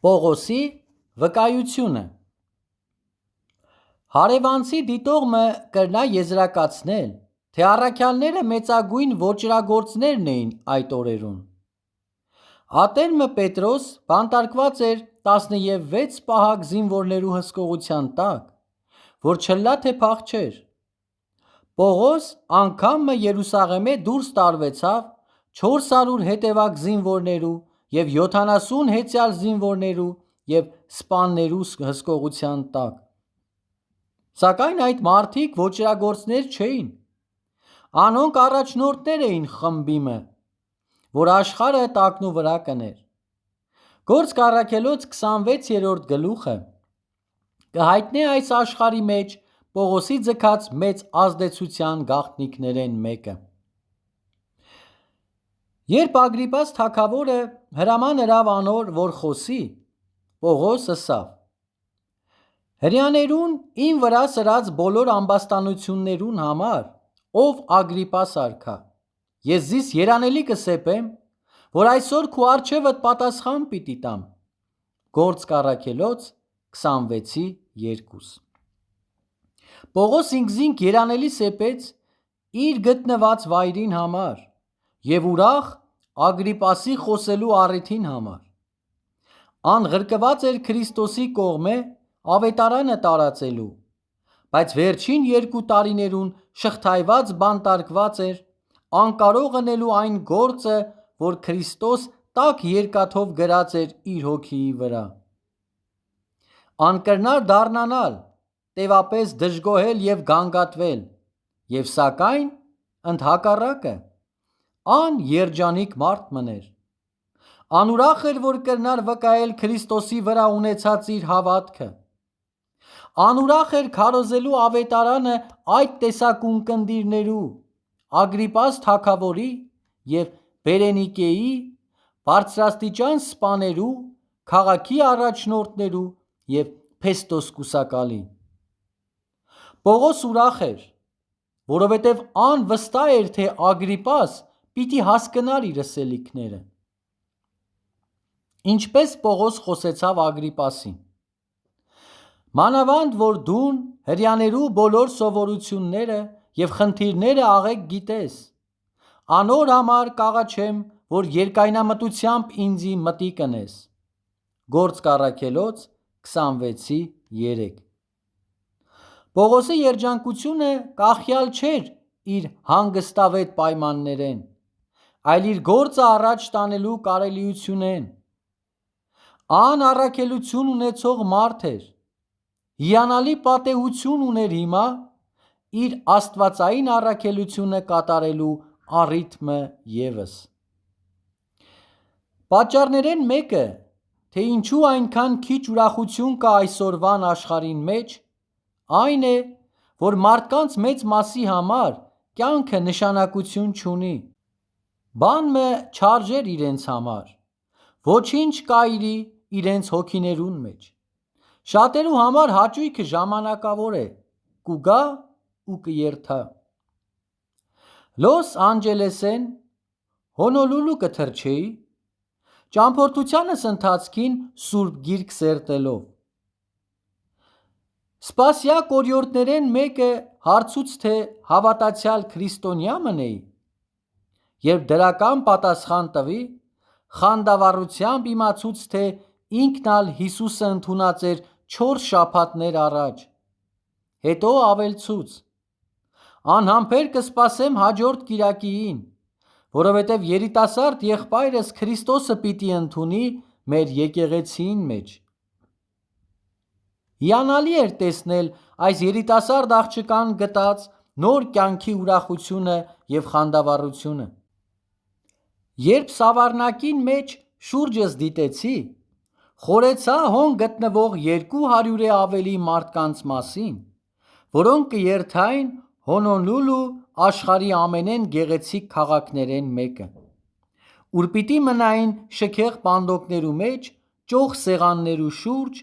Պողոսի վկայությունը Հարևանցի դիտողը կրնա եզրակացնել, թե առաքյալները մեծագույն ոճրագործներն էին այդ օրերուն։ Ատենը Պետրոս բանտարկված էր 16 պահակ զինվորներու հսկողության տակ, որ չլա թե փախչեր։ Պողոս անգամը Երուսաղեմե դուրս տարվեցավ 400 հետևակ զինվորներու և 70 հեծյալ զինվորներու և սպաններու հսկողության տակ։ Սակայն այդ մարդիկ ոճրագործներ չէին, անոնք առաջնորդներ էին խմբիմը, որ աշխարհը տակնու վրա կներ։ Գործք առաքելոց 26-րդ գլուխը կհայտնի այս աշխարհի մեջ Պողոսի ձգած մեծ ազդեցության գաղտնիքներեն մեկը։ Երբ Ագրիպաս թագավորը հրաման ըրավ անոր, որ խոսի, Պողոս ըսավ. «Հրեաներուն իմ վրա սրած բոլոր ամբաստանություններուն համար, ով Ագրիպաս արքա, ես զիս երանելի կսեպեմ, որ այսօր քու առջևդ պատասխան պիտի տամ»։ Գործք առաքելոց 26:2 Պողոս ինքզինք երանելի սեպեց իր գտնված վայրին համար և ուրախ Ագրիպասի խոսելու առիթին համար։ Ան ղրկված էր Քրիստոսի կողմէ ավետարանը տարածելու, բայց վերջին 2 տարիներուն շղթայված բանտարկված էր, անկարող ընելու այն գործը, որ Քրիստոս տաք երկաթով գրած էր իր հոգիի վրա։ Ան կրնար դառնանալ, տևապես դժգոհել և գանգատվել, և սակայն ընդհակառակը, ան երջանիկ մարդ մըներ։ Ան ուրախ էր, որ կրնար վկայել Քրիստոսի վրա ունեցած իր հավատքը։ Ան ուրախ էր քարոզելու ավետարանը այդ տեսակ ունկնդիրներու, Ագրիպաս թագավորի և Բերենիկեի, բարձրաստիճան սպաներու, քաղաքի առաջնորդներու և Փեստոս կուսակալի։ Պողոս ուրախ էր, որովհետև ան վստահ էր, թե Ագրիպաս պիտի հասկնար իր ըսելիքները։ Ինչպես Պողոս խոսեցավ Ագրիպասին. «Մանավանդ որ դուն հրեաներու բոլոր սովորությունները և խնդիրները աղեկ գիտես, անոր համար կաղաչեմ, որ երկայնամտությամբ ինձի մտիկ ընես»։ Գործք առաքելոց 26:3 Պողոսի երջանկությունը կախյալ չէր իր հանգստավետ պայմաններեն, այլ իր գործը առաջ տանելու կարելիությունեն։ Ան առաքելություն ունեցող մարդ էր, հիանալի պատեհություն ուներ հիմա իր աստվածային առաքելությունը կատարելու առիթմը ևս։ Պատճառներէն մեկը, թե ինչու այնքան քիչ ուրախություն կա այսօրվան աշխարհին մեջ, այն է, որ մարդկանց մեծ մասի համար կյանքը նշանակություն չունի, բան մը չարժեր իրենց համար, ոչինչ կայրի իրենց հոգիներուն մեջ։ Շատերու համար հաճույքը ժամանակավոր է, կուգա ու կերթա։ Լոս Անջելեսեն Հոնոլուլու կթռչեի, ճամփորդությանս ընթացքին Սուրբ Գիրք սերտելով։ Սպասյա կորյորդներէն մեկը հարցուց, թե հավատացյալ քրիստոնյա մընեի։ Երբ դրական պատասխան տվի, խանդավառությամբ իմացուց, թե ինքն ալ Յիսուսը ընդունած էր 4 շաբաթներ առաջ։ Հետո ավելցուց. «Անհամբեր կսպասեմ հաջորդ կիրակիին, որովհետև երիտասարդ եղբայրս Քրիստոսը պիտի ընդունի մեր եկեղեցիին մեջ»։ Հիանալի էր տեսնել այս երիտասարդ աղջկան գտած նոր կյանքի ուրախությունը և խանդավառությունը։ Երբ Սավառնակին մեջ շուրջս դիտեցի, խորհեցա հոն գտնվող 200-ը ավելի մարդկանց մասին, որոնք կերթային Հոնոլուլու աշխարհի ամենէն գեղեցիկ քաղաքներէն մեկը, ուր պիտի մնային շքեղ պանդոկներու մեջ ճոխ սեղաններու շուրջ,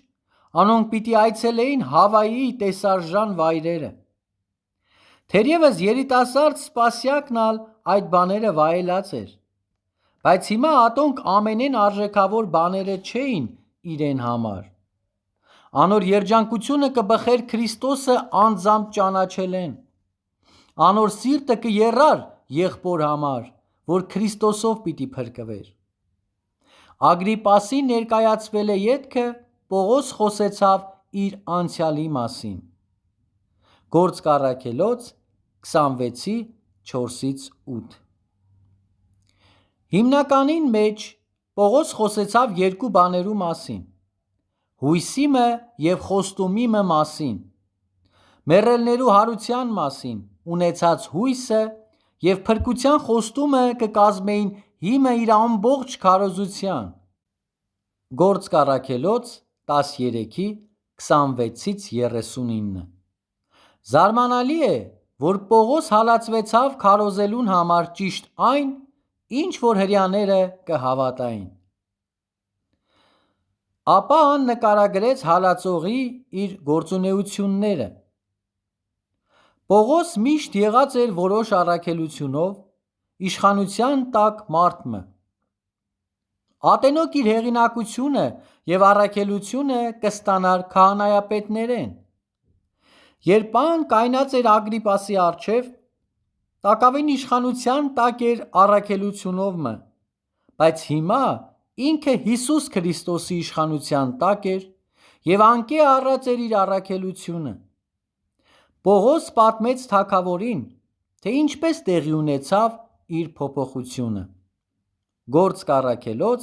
անոնք պիտի այցելեին Հավայիի տեսարժան վայրերը։ Թերևս երիտասարդ սպասյակն ալ այդ բաները վայելած էր, բայց հիմա ատոնք ամենէն արժեքավոր բաները չէին իրեն համար։ Անոր երջանկությունը կբխեր Քրիստոսը անձամբ ճանաչելեն։ Անոր սիրտը կերար եղբոր համար, որ Քրիստոսով պիտի փրկվեր։ Ագրիպասին ներկայացվել է ետքը Պողոս խոսեցավ իր անցյալի մասին։ Գործք Առաքելոց 26:4-8։ Հիմնականին մեջ Պողոս խոսեցավ երկու բաներու մասին՝ հույսիմը եւ խոստումիմը մասին, մեռելներու հարության մասին, ունեցած հույսը եւ փրկության խոստումը կկազմեին հիմը իր ամբողջ քարոզության։ Գործք Առաքելոց 13:26-39։ Զարմանալի է, որ Պողոս հալածվեցավ քարոզելուն համար ճիշտ այն, ինչ որ հրեաները կհավատային։ Ապա ան նկարագրեց հալածողի իր գործունեությունները։ Պողոս միշտ եղած էր որոշ առաքելությունով իշխանության տակ մարդմը։ Ատենոք իր հեղինակությունը եւ առաքելությունը կստանար քահանայապետներեն։ Երբ ան կայնած էր Ագրիպասի առջև, տակավին իշխանության տակ էր առաքելությունովը, բայց հիմա ինքը Հիսուս Քրիստոսի իշխանության տակ էր եւ անկե առած էր իր առաքելությունը։ Պողոս պատմեց թագավորին, թե ինչպես տեղի ունեցավ իր փոփոխությունը։ Գործք Առաքելոց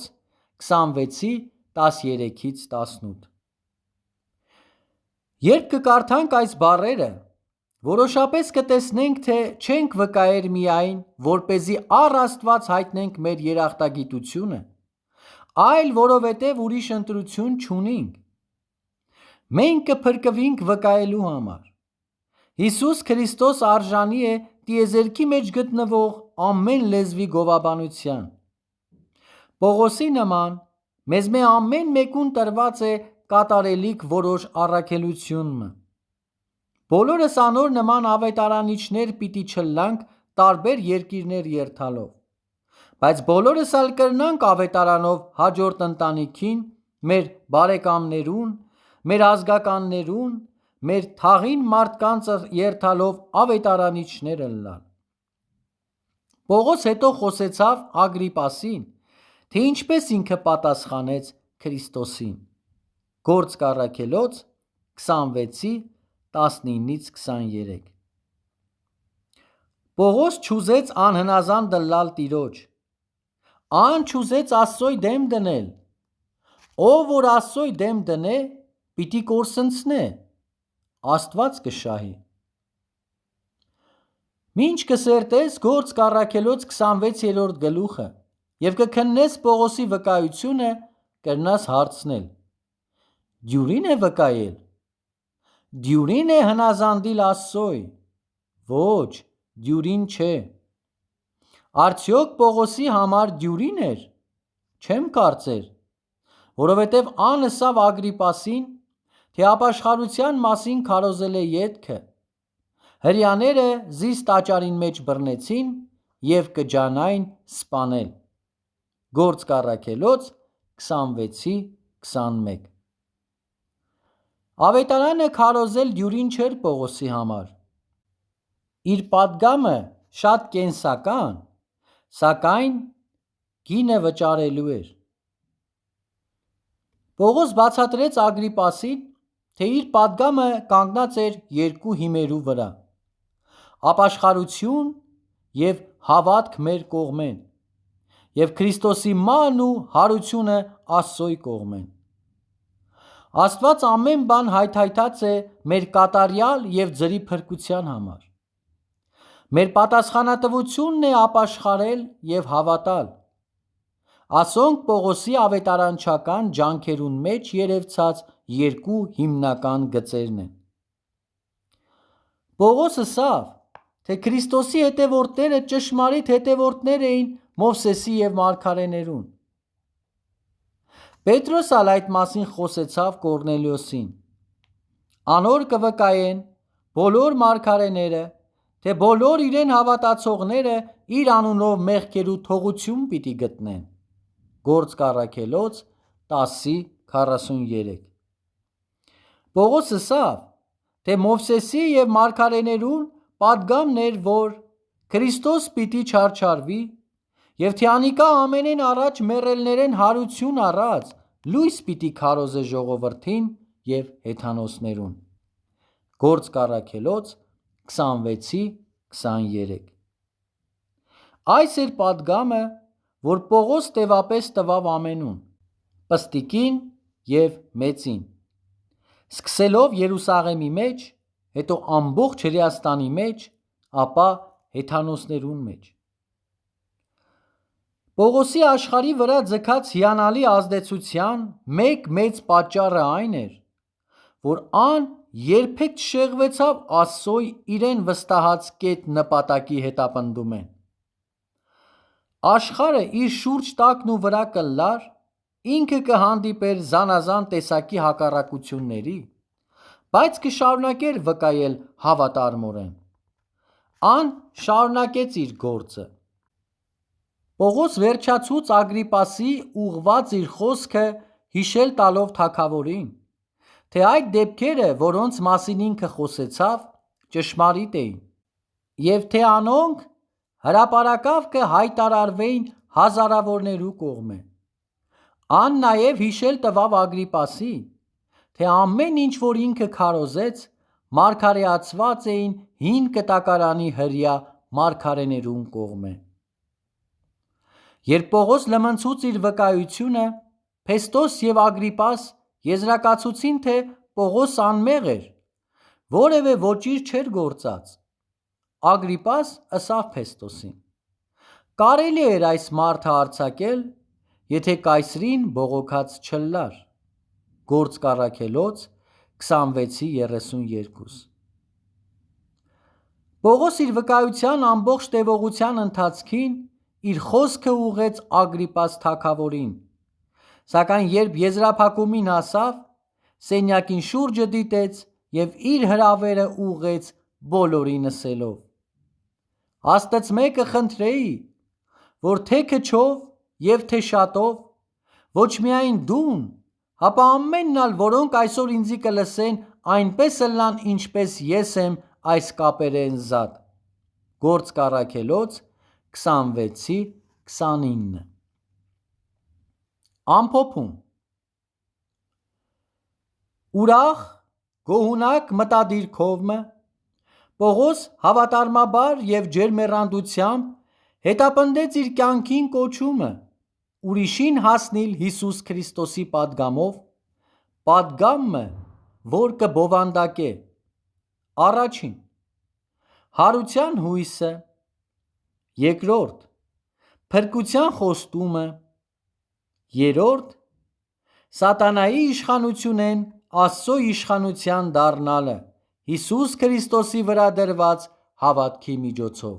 26:13-18։ Երբ կկարդանք այս բառերը, որոշապես կտեսնենք, թե չենք վկայեր միայն, որպեսզի առ Աստված հայտնենք մեր երախտագիտությունը, այլ որովհետև ուրիշ ընտրություն չունենք։ Մենք կփրկվենք վկայելու համար։ Հիսուս Քրիստոս արժանի է տիեզերքի մեջ գտնվող ամեն լեզվի գովաբանության։ Պողոսի նման մեզմե ամեն մեկուն տրված է կատարելիք որոշ առաքելությունը։ Բոլորս անոր նման ավետարանիչներ պիտի չլանք տարբեր երկիրներ երթալով, բայց բոլորս ալ կրնանք ավետարանով հաջորդ ընտանիքին, մեր բարեկամներուն, մեր ազգականներուն, մեր թաղին մարդկանց երթալով ավետարանիչներ ըլլալ։ Պողոս հետո խոսեցավ Ագրիպասին, թե ինչպես ինքը պատասխանեց Քրիստոսին։ Գործք Առաքելոց 26:19-23։ Պողոս չուզեց անհնազանդ ըլլալ տիրոջ։ Ան չուզեց Աստծոյ դեմ դնել։ Ով որ Աստծոյ դեմ դնե, պիտի կորսնցնե, Աստված կշահի։ Մինչ կսերտես Գործք Առաքելոց 26-րդ գլուխը եւ կքննես Պողոսի վկայությունը, կրնաս հարցնել. դյուրին է վկայել։ Դյուրին է հնազանդիլ Աստծոյ։ Ոչ, դյուրին չէ։ Արդյոք Պողոսի համար դյուրին էր։ Չեմ կարծեր, որովհետև ան ըսավ Ագրիպասին, թե ապաշխարության մասին քարոզել է ետքը։ Հրեաները զիս տաճարին մեջ բռնեցին եւ կջանային սպանել։ Գործք Առաքելոց 26:21։ Ավետարանը քարոզել դյուրին չէր Պողոսի համար։ Իր պատգամը շատ կենսական, սակայն գինը վճարելու էր։ Պողոս բացատրեց Ագրիպասին, թե իր պատգամը կանգնած էր երկու հիմերու վրա՝ ապաշխարություն եւ հավատք մեր կողմեն, եւ Քրիստոսի մանն ու հարությունը Աստծոյ կողմեն։ Աստված ամեն բան հայթայթած է մեր կատարյալ եւ ձրի փրկության համար։ Մեր պատասխանատվությունն է ապաշխարել եւ հավատալ։ Ասոնք Պողոսի ավետարանչական ջանքերուն մեջ երևցած երկու հիմնական գծերն են։ Պողոս ըսավ, թե Քրիստոսի հետևորդները ճշմարիտ հետևորդներ էին Մովսեսի եւ մարգարեներուն։ Պետրոս ալ այդ մասին խոսեցավ Կորնելիոսին։ Անոր կվկայեն բոլոր մարգարեները, թե բոլոր իրեն հավատացողները իր անունով մեղքերու թողություն պիտի գտնեն։ Գործք Առաքելոց 10:41։ 43։ Պողոս ասավ, թե Մովսեսի և մարգարեներուն պատգամն էր, որ Քրիստոս պիտի չարչարվի և թե անիկա ամենեն առաջ մեռելներեն հարություն առած լույս պիտի քարոզե ժողովրդին և հեթանոսներուն։ Գործք Առաքելոց 26:23։ Այս էր պատգամը, որ Պողոս տևապես տվավ ամենուն, պստիկին և մեծին, սկսելով Երուսաղեմի մեջ, հետո ամբողջ Հրեաստանի մեջ, ապա հեթանոսներուն մեջ։ Պողոսի աշխարհի վրա ձգած հիանալի ազդեցության մեկ մեծ պատճառը այն էր, որ ան երբեք չշեղվեցավ Աստծոյ իրեն վստահած կետ նպատակի հետապնդումեն։ Աշխարհը իր շուրջ տակն ու վրա կլար, ինքը կհանդիպեր զանազան տեսակի հակառակությունների, բայց կշարունակեր վկայել հավատարմորեն։ Ան շարունակեց իր գործը։ Պողոս վերջացուց Ագրիպասի ուղղված իր խոսքը հիշել տալով թագավորին, թե այդ դեպքերը, որոնց մասին ինքը խոսեցավ, ճշմարիտ էին, և թե անոնք հրապարակավ կհայտարարվեին հազարավորներու կողմէ։ Ան նաև հիշել տվավ Ագրիպասին, թե ամեն ինչ, որ ինքը քարոզեց, մարգարեացված էին հին կտակարանի հրեա մարգարեներուն կողմէ։ Երբ Պողոս լմնցուց իր վկայությունը, Փեստոս և Ագրիպաս եզրակացուցին, թե Պողոս անմեղ էր, որևէ ոճիր չէր գործած։ Ագրիպաս ըսավ Փեստոսին. կարելի էր այս մարդը արձակել, եթե կայսրին բողոքած չըլլար։ Գործք Առաքելոց 26:32։ Պողոս իր վկայության ամբողջ տևողության ընթացքին իր խոսքը ուղղեց Ագրիպաս թագավորին, սակայն երբ եզրափակումին հասավ, սենյակին շուրջը դիտեց և իր հրավերը ուղղեց բոլորին ըսելով. «Աստծմե կխնդրեի, որ թե քչով և թե շատով, ոչ միայն դուն, հապա ամենն ալ, որոնք այսօր ինձի կլսեն, այնպես ըլլան, ինչպես ես եմ այս կապերեն զատ»։ Գործք Առաքելոց 26:29։ Ամփոփում։ Ուրախ, գոհունակ մտադիրքովմը Պողոս հավատարմաբար և ջերմեռանդությամբ հետապնդեց իր կյանքին կոչումը ուրիշին հասնիլ Յիսուս Քրիստոսի պատգամով, պատգամը, որ կբովանդակե. Առաջին՝ հարության հույսը, երկրորդ՝ փրկության խոստումը, երրորդ՝ սատանայի իշխանությունեն Աստծո իշխանության դառնալը Յիսուս Քրիստոսի վրա դրված հավատքի միջոցով։